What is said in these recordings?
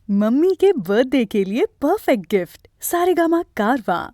Mummy के birthday के लिए परफेक्ट गिफ्ट सारेगामा कारवां।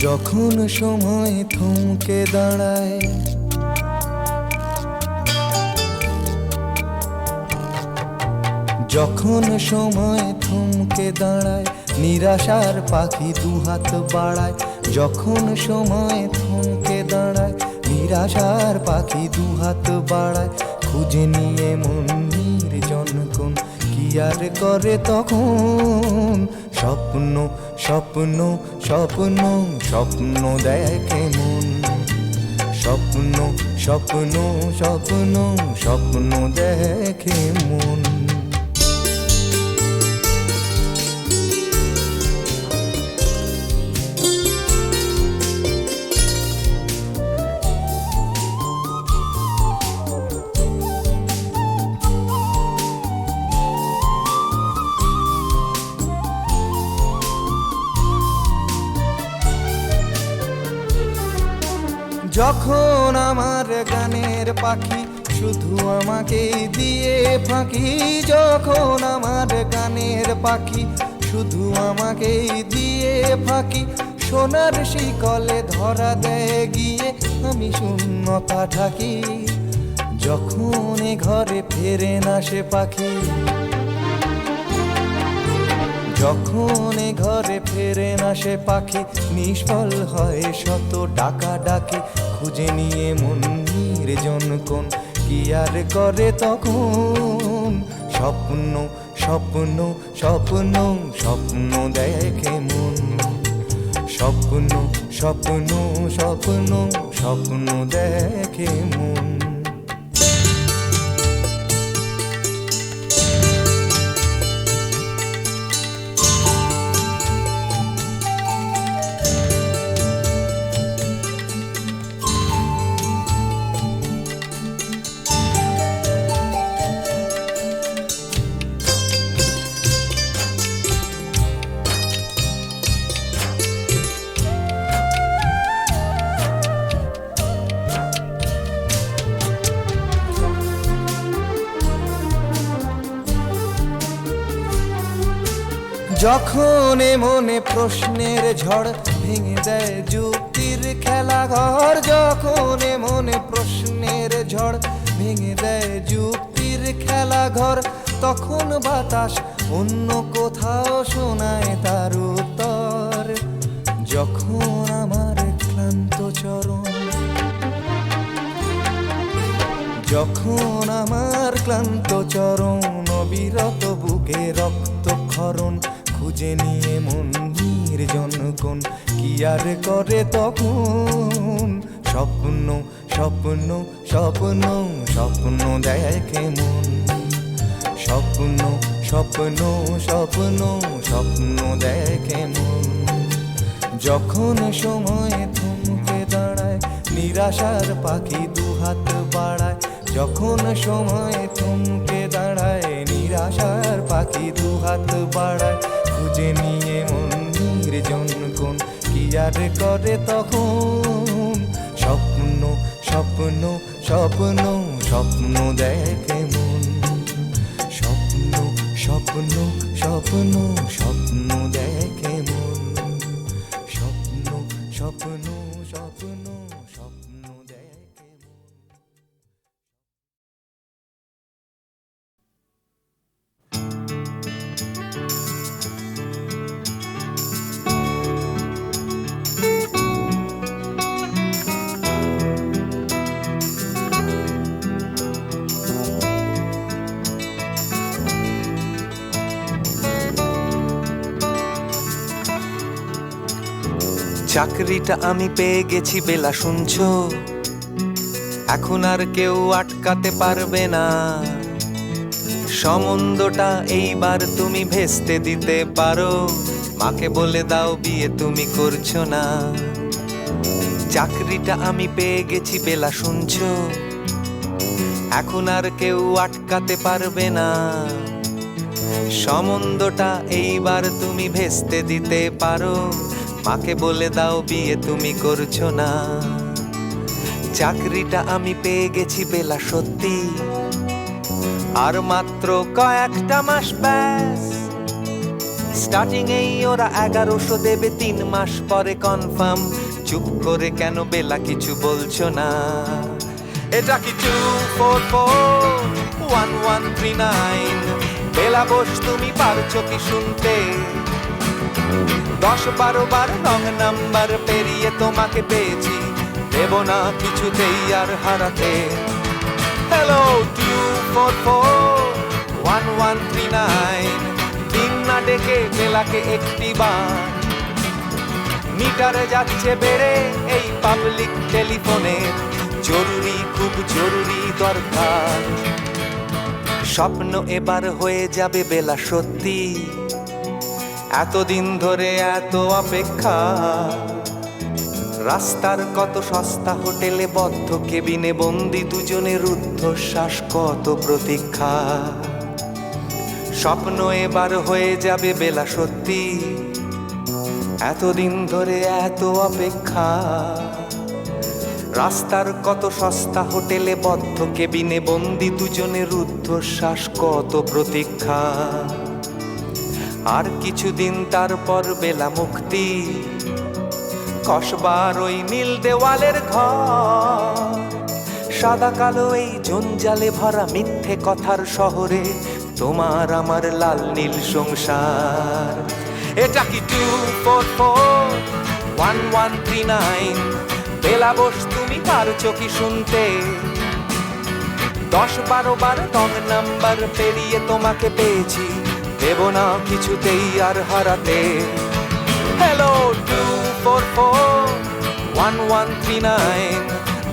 যখন সময় থমকে দাঁড়ায়, যখন সময় থমকে দাঁড়ায়, নিরাশার পাখি দুহাত বাড়ায়। যখন সময় থমকে দাঁড়ায়, নিরাশার পাখি দুহাত বাড়ায়। খুঁজে নিয়ে মন নির্জন কোন কি আর করে তখন। স্বপ্ন স্বপ্ন স্বপ্ন স্বপ্ন দেখে মন। স্বপ্ন স্বপ্ন স্বপ্ন স্বপ্ন দেখে মন। যখন আমার গানের পাখি শুধু আমাকে দিয়ে ফাঁকি। যখন আমার গানের পাখি শুধু আমাকে দিয়ে ফাঁকি। সোনার শিকলে ধরা দেয় গিয়ে আমি শূন্যতা ঢাকি। যখন এ ঘরে ফেরে না সে পাখি, যখন এ ঘরে ফেরে না সে পাখি, নিষ্ফল হয় শত ডাকা ডাকি। খুঁজে নিয়ে মন নির্জন কোন কি আর করে তখন। স্বপ্ন স্বপ্ন স্বপ্ন স্বপ্ন দেখে মন। স্বপ্ন স্বপ্ন স্বপ্ন স্বপ্ন দেখে মন। যখন মনে প্রশ্নের ঝড় ভেঙে দেয় যুক্তির খেলাঘর। যখন মনে প্রশ্নের ঝড় ভেঙে দেয় যুক্তির খেলাঘর, তখন বাতাস অন্য কোথাও শোনায় তার উত্তর। যখন আমার ক্লান্ত চরণ, যখন আমার ক্লান্ত চরণ, অবিরত বুকে রক্তক্ষরণ। খুঁজে নিয়ে মন নির্জন কোন কি আর করে তখন। স্বপ্ন স্বপ্ন স্বপ্ন স্বপ্ন দেখে মন। স্বপ্ন স্বপ্ন স্বপ্ন স্বপ্ন দেখে মন। যখন সময় থমকে দাঁড়ায়, নিরাশার পাখি দুহাত বাড়ায়। যখন সময় থমকে দাঁড়ায়, নিরাশার পাখি দুহাত বাড়ায়। খুঁজে নিয়ে মন নির্জন কোন কি আর করে তখন। স্বপ্ন স্বপ্ন স্বপ্ন স্বপ্ন দেখে মন। স্বপ্ন স্বপ্ন স্বপ্ন স্বপ্ন দেখে মন। স্বপ্ন স্বপ্ন স্বপ্ন স্বপ্ন দেখে মন। চাকরিটা আমি পেয়ে গেছি বেলা, শুনছো? এখন আর কেউ আটকাতে পারবে না। সম্বন্ধটা এইবার তুমি ভেস্তে দিতে পারো, মাকে বলে দাও বিয়ে তুমি করছো না। চাকরিটা আমি পেয়ে গেছি বেলা, শুনছো? এখন আর কেউ আটকাতে পারবে না। সম্বন্ধটা এইবার তুমি ভেস্তে দিতে পারো, মাকে বলে দাও বিয়ে তুমি করছো না। চাকরিটা আমি পেয়ে গেছি বেলা, সত্যি আর মাত্র কয়েকটা মাস ব্যাস। স্টার্টিং এই ওরা 1100 দেবে, 3 মাস পরে কনফার্ম। চুপ করে কেন বেলা কিছু বলছো না? এটা কি 2441139? বেলা বোস তুমি পারছো কি শুনতে? 10-12 বার রং নাম্বার পেরিয়ে তোমাকে পেয়েছি, দেব না কিছুতেই আর হারাতে। হ্যালো 2441139, দিন না ডেকে বেলাকে একটি বার। মিটারে যাচ্ছে বেড়ে এই পাবলিক টেলিফোনের, জরুরি খুব জরুরি দরকার। স্বপ্ন এবার হয়ে যাবে বেলা, সত্যি এতদিন ধরে এত অপেক্ষা। রাস্তার কত সস্তা হোটেলে বদ্ধ কেবিনে বন্দি দুজনের রুদ্ধশ্বাস, কত প্রতীক্ষা। স্বপ্ন এবার হয়ে যাবে বেলা, সত্যি এতদিন ধরে এত অপেক্ষা। রাস্তার কত সস্তা হোটেলে বদ্ধ কেবিনে বন্দি দুজনের রুদ্ধশ্বাস, কত প্রতীক্ষা। আর কিছুদিন তারপর বেলা মুক্তি, কসবার ওই নীল দেওয়ালের ঘর। সাদা কালো এই জঞ্জালে ভরা মিথ্যে কথার শহরে তোমার আমার লাল নীল সংসার। এটা কি 2441139? বেলা বোস তুমি পারছো কি শুনতে? 10-12 বার রং নাম্বার পেরিয়ে তোমাকে পেয়েছি, দেব না কিছুতেই আর হারাতে। হ্যালো 2441139,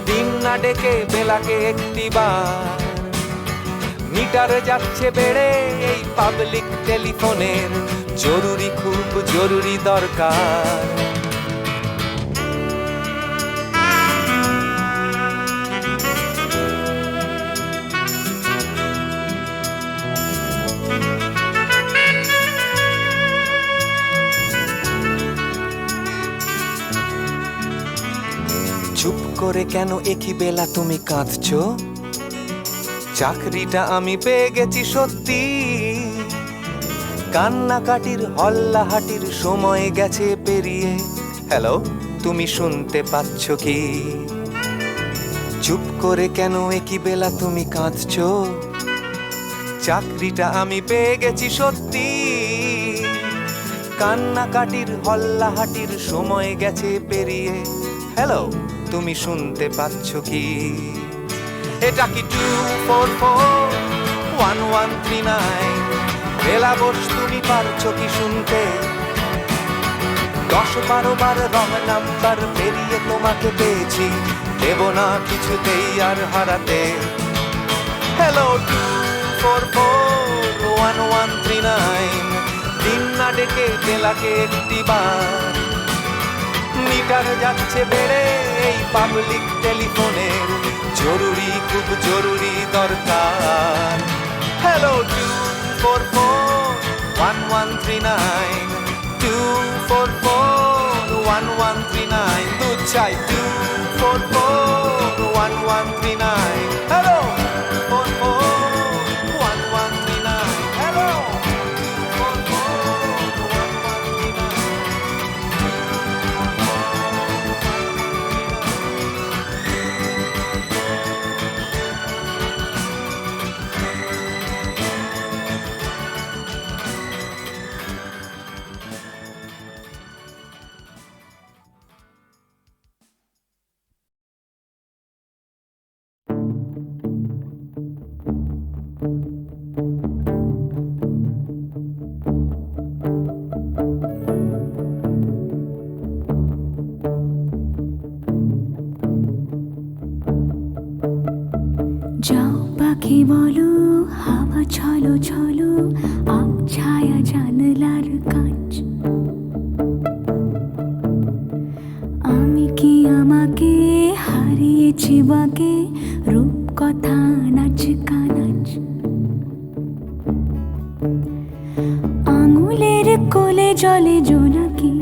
দিন না ডেকে বেলাকে একটি বার। মিটারে যাচ্ছে বেড়ে এই পাবলিক টেলিফোনের, জরুরি খুব জরুরি দরকার। চুপ করে কেন একই বেলা তুমি কাঁদছো? চাকরিটা আমি পেয়ে গেছি সত্যি, কান্নাকাটির হল্লাহাটির সময় গেছে পেরিয়ে। হ্যালো তুমি শুনতে পাচ্ছ কি? চুপ করে কেন একই বেলা তুমি কাঁদছো? চাকরিটা আমি পেয়ে গেছি সত্যি, কান্নাকাটির হল্লাহাটির সময় গেছে পেরিয়ে। হ্যালো তুমি শুনতে পাচ্ছ কি? এটা কি 2441139? বেলা বোস তুমি পারছো কি শুনতে? 10-12 বার রং নাম্বার পেরিয়ে তোমাকে পেয়েছি, দেব না কিছুতেই আর হারাতে। হ্যালো 2441139, দিন না ডেকে বেলাকে একটি বার। মিটার যাচ্ছে বেড়ে এই পাবলিক টেলিফোনের, জরুরি খুব জরুরি দরকার। হ্যালো 2441139, 2441139, দুধ চাই 2441139। হ্যালো হারিয়েছি বাকে রূপ কথা নাচ কানাচ আঙুলের কোলে জলে জোনাকি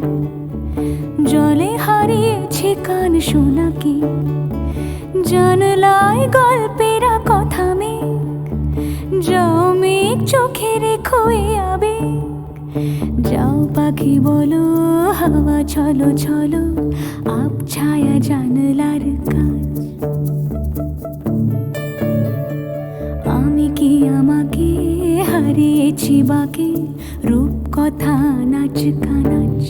জলে হারিয়েছি কান শোনাকি জানলায় গল্পেরা কথা মেঘ যাও মেঘ চোখে রেখো এ আবেগ যাও পাখি বলো হাওয়া চলো চলো আব ছায়া জানলার কাজ আমি কি আমাকে হারিয়েছি বাকে রূপ কথা নাচ কানাচ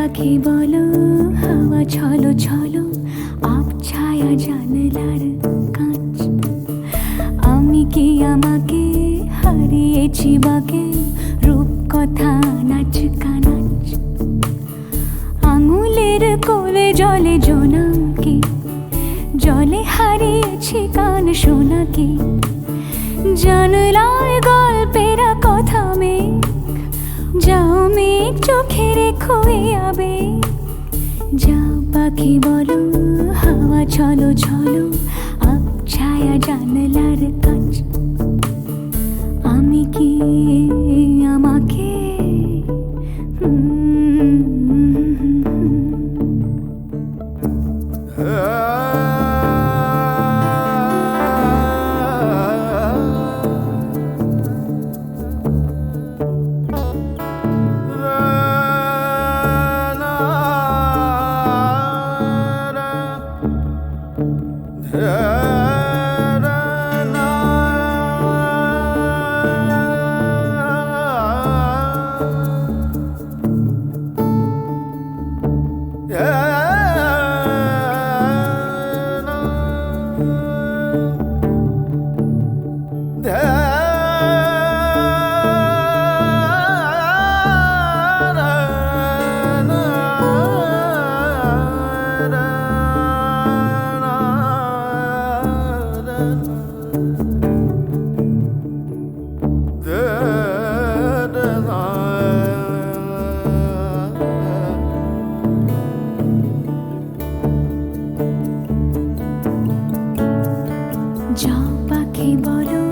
পাখি বলো হাওয়া চলো চলো আব ছায়া জানলার কাঁচ আমি কি আমাকে হারিয়েছি বাকে রূপ কথা নাচ কানাচ আঙুলের কোলে জলে জোনাকি জলে হারিয়েছি কান শোনাকি জানলায় গল্পেরা কথা মেঘ যাও মেঘ চোখে রেখো এ আবেগ যাও পাখি বলো হাওয়া চলো চলো আব ছায়া জানলার কাছ আমি কি আমাকে যাও পাখি বলো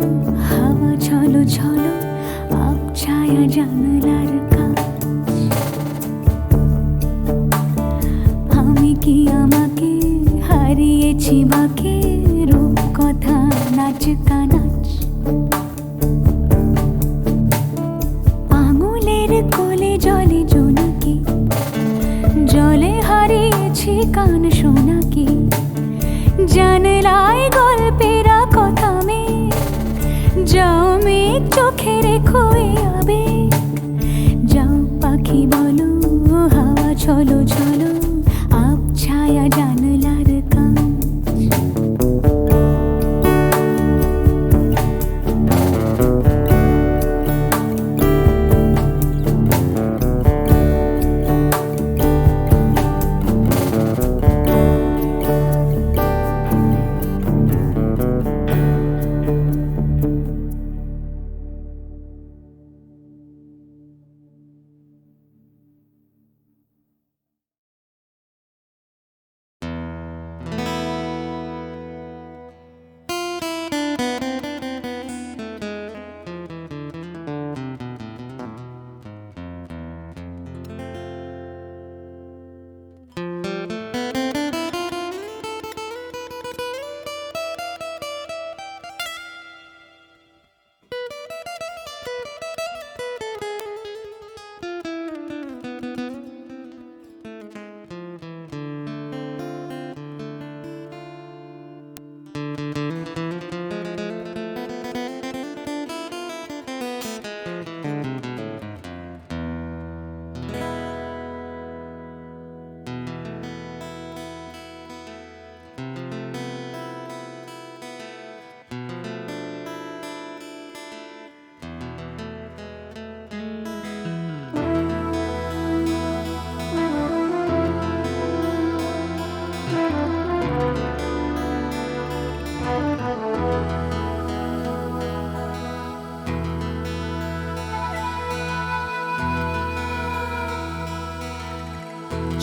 হাওয়া চলো চলো আব ছায়া জানলার কাছ আমি কি আমাকে হারিয়েছি বাকে রূপ কথা নাচ কানাচ আঙুলের কোলে জলে জোনাকি জলে হারিয়েছি কান শোনাকি জানলায় গল্পেরা কথা মেঘ যাও মেঘ চোখে রেখো এ আবেগ যাও পাখি বলো হাওয়া চলো চলো আব ছায়া জানলার কাছ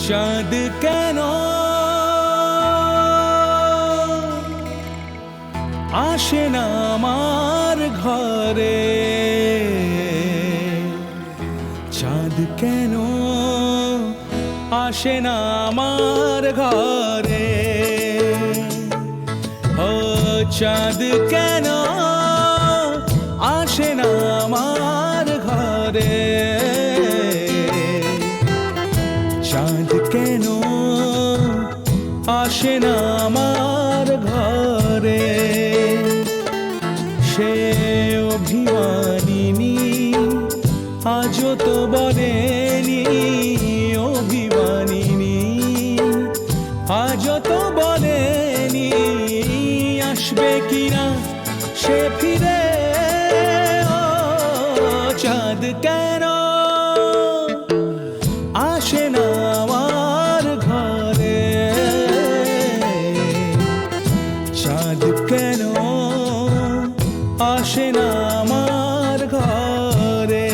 চাঁদ কেন আসে না আমার ঘরে, চাঁদ কেন আসে না আমার ঘরে, ও চাঁদ কেন আসে না আমার ঘরে, চাঁদ কেন আসে না আমার ঘরে, সে অভিমানিনী আজও তো বলেনি, অভিমানিনী আজও তো বলেনি আসবে কিনা সে ফিরে, ও চাঁদ কেন আসে না আমার ঘরে, চাঁদ কেন আসে না আমার ঘরে।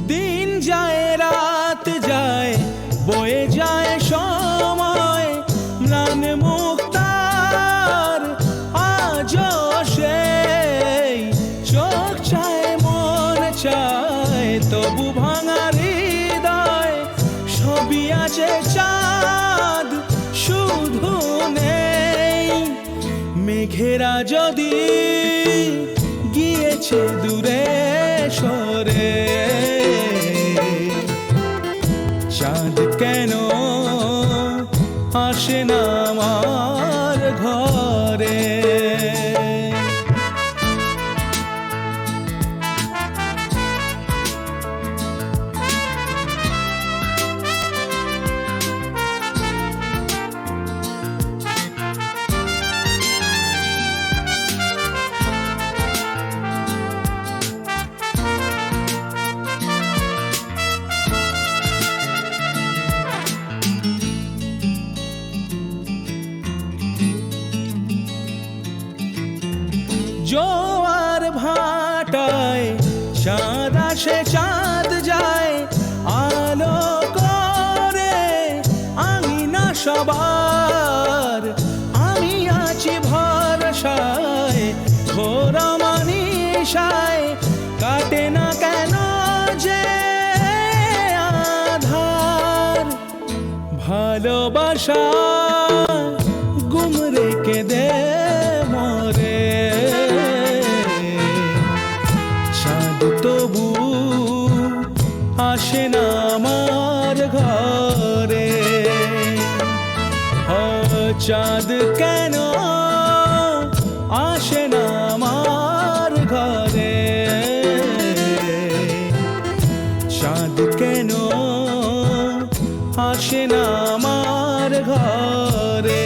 দিন যায় রাত যায় বয়ে যায় সময়, ম্লান মুক্তার আজও সেই চোখ চায় মন চায়, তবু ভাঙা হৃদয় সবই আছে চাঁদ শুধু নেই, মেঘেরা যদি গিয়েছে দূরে সরে, চাঁদ কেন আসে না আমার ঘরে। জোয়ার ভাটায় চাঁদ আসে চাঁদ যায়, আলো করে আমি না সবার, আমি আছি ভরসায় ঘোরা মানিসায়, কাটে না কেন যে আধার, ভালোবাসা গুম রেখে দে মরে, চাঁদ তবু আসে না আমার ঘরে, ও চাঁদ কেন আসে না আমার ঘরে, চাঁদ কেন আসে না আমার ঘরে,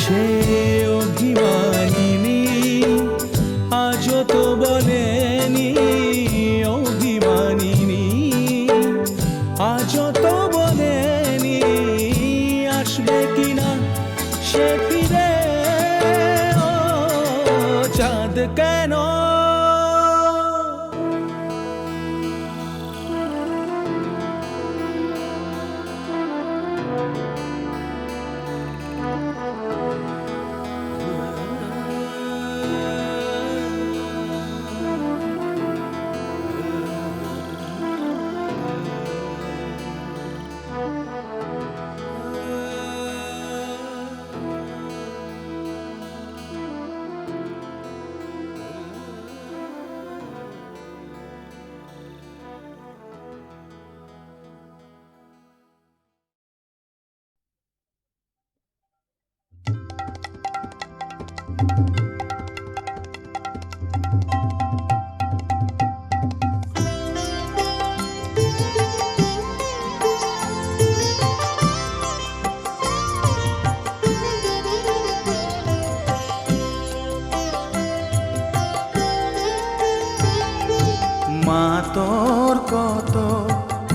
সে অভিমানিনী আজও তো বলেনি, অভিমানিনী আজও তো বলেনি আসবে কিনা সে ফিরে, ও চাঁদ কেন মা তোর কত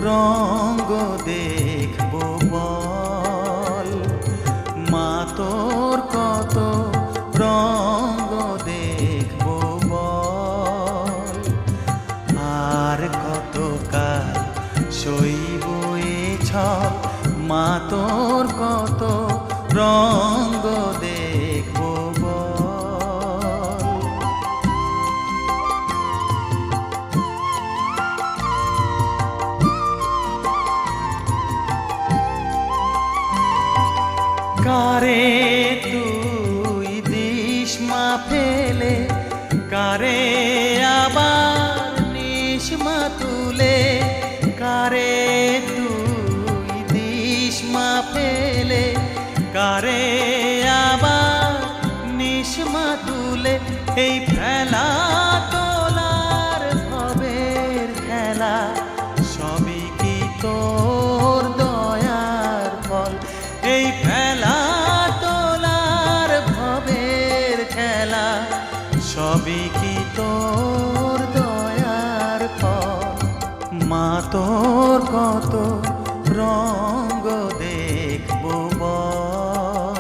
রঙ্গ দেখবো বল, মা তোর কত রঙ্গ দেখবো বল, আর কত কাল সইব এ ছল, মা তোর কত রঙ্গ দেখবো বল। কারে তুই দিস মা ফেলে, কারে আবার নিস মা তুলে, কারে তুই দিস মা ফেলে, কারে আবার নিস মা তুলে, এই ফেলা তোলার ভবের খেলা সবই কি তোর দয়ার ফল, এই ফেলা তোলার ভবের খেলা সবই কি তোর দয়ার ফল, মা তোর কত রঙ্গ দেখবো বল।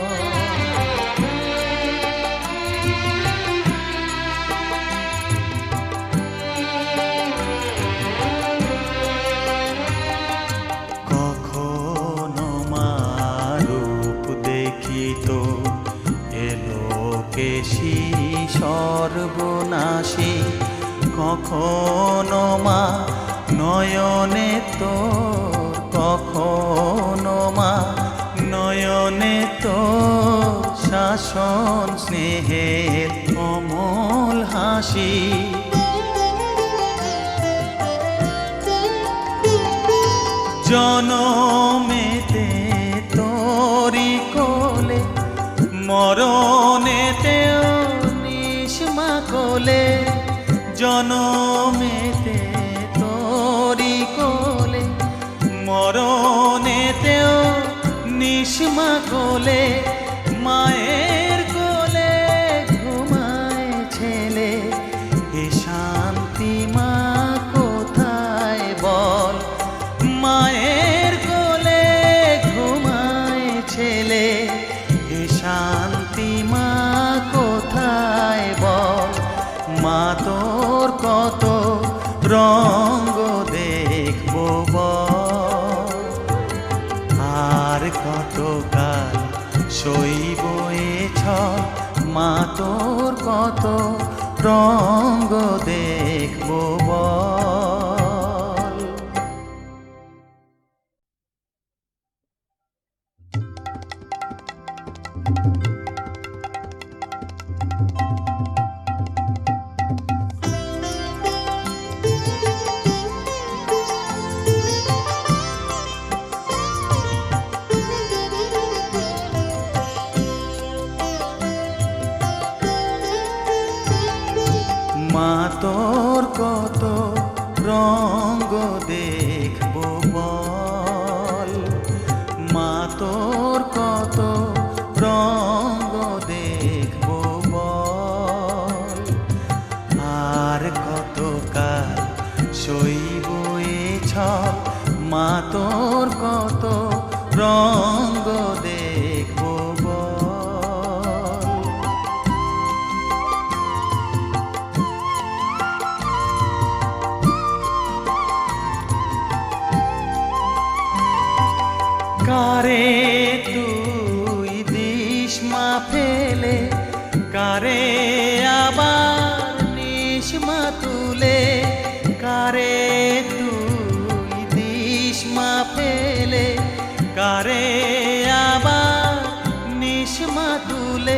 কখনো মা রূপ দেখিত এলো কেশি সর্বনাশী, কখনো মা নয়নে তোর, কখনো মা নয়নে তোর শাসন স্নেহের অমল হাসি, জনমেতে তোরি কোলে, মরণেতেও নিস মা কোলে, জনমেতে তোরি কোলে, মরণেতেও নিস মা কোলে, মায়ের কোলে ঘুমায় ছেলে, এ শান্তি মা কোথায় বল, মায়ের কোলে ঘুমায় ছেলে, এ শান্তি মা কোথায় বল, মা তোর কত রঙ্গ দেখবো বল, আর কত কাল সইব এ ছল, মা তোর কত রঙ্গ দেখবো বল। মা তোর কত রঙ্গ দেখবো বল, মা তোর কত রঙ্গ দেখবো বল, আর কত কাল সইব এ ছল, মা তোর কত রঙ্গ দেখবো বল। কারে তুই দিস মা ফেলে, কারে আবার নিস মা তুলে, কারে তুই দিস মা ফেলে, কারে আবার নিস মা তুলে,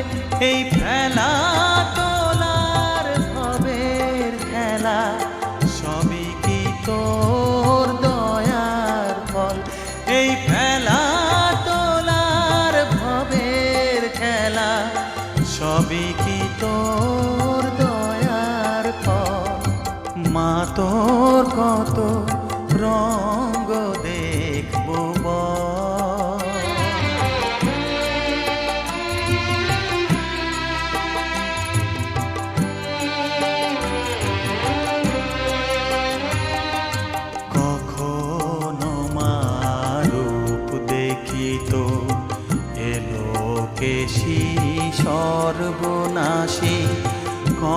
এই ফেলা তোলার ভবের খেলা সবই কি তোর দয়ার ফল, এই ফেলা তোলার ভবের খেলা সবই কি তোর দয়ার ফল, মা তোর কত রঙ্গ দেখবো বল।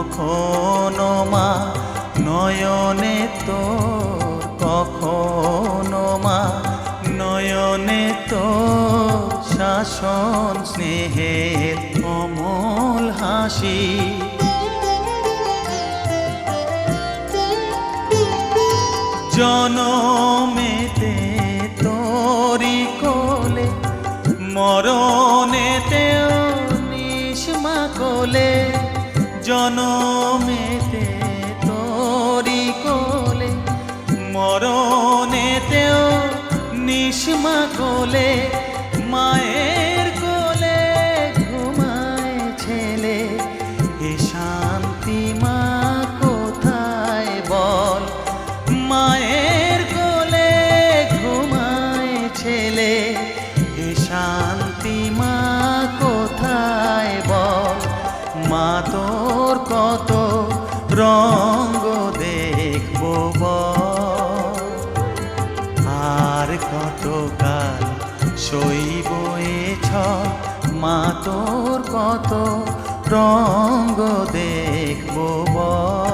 কখনো মা নয়নে তোর, কখনো মা নয়নে তোর শাসন স্নেহের অমল হাসি। জনমেতে তোরি কোলে, মরণেতেও নিষ্মা কোলে। জনমেতে তোরি কোলে, মরণেতেও নিষ্মা কোলে। মায়ের কোলে ঘুমায় ছেলে, এ শান্তি মা কোথায় বল। মায়ের কোলে ঘুমায় ছেলে, এ শান্তি মা কোথায় বল। মা তোর কত রঙ্গ দেখবো বল, আর কতকাল সইব এ ছল। মা তোর কত রঙ্গ দেখবো বল।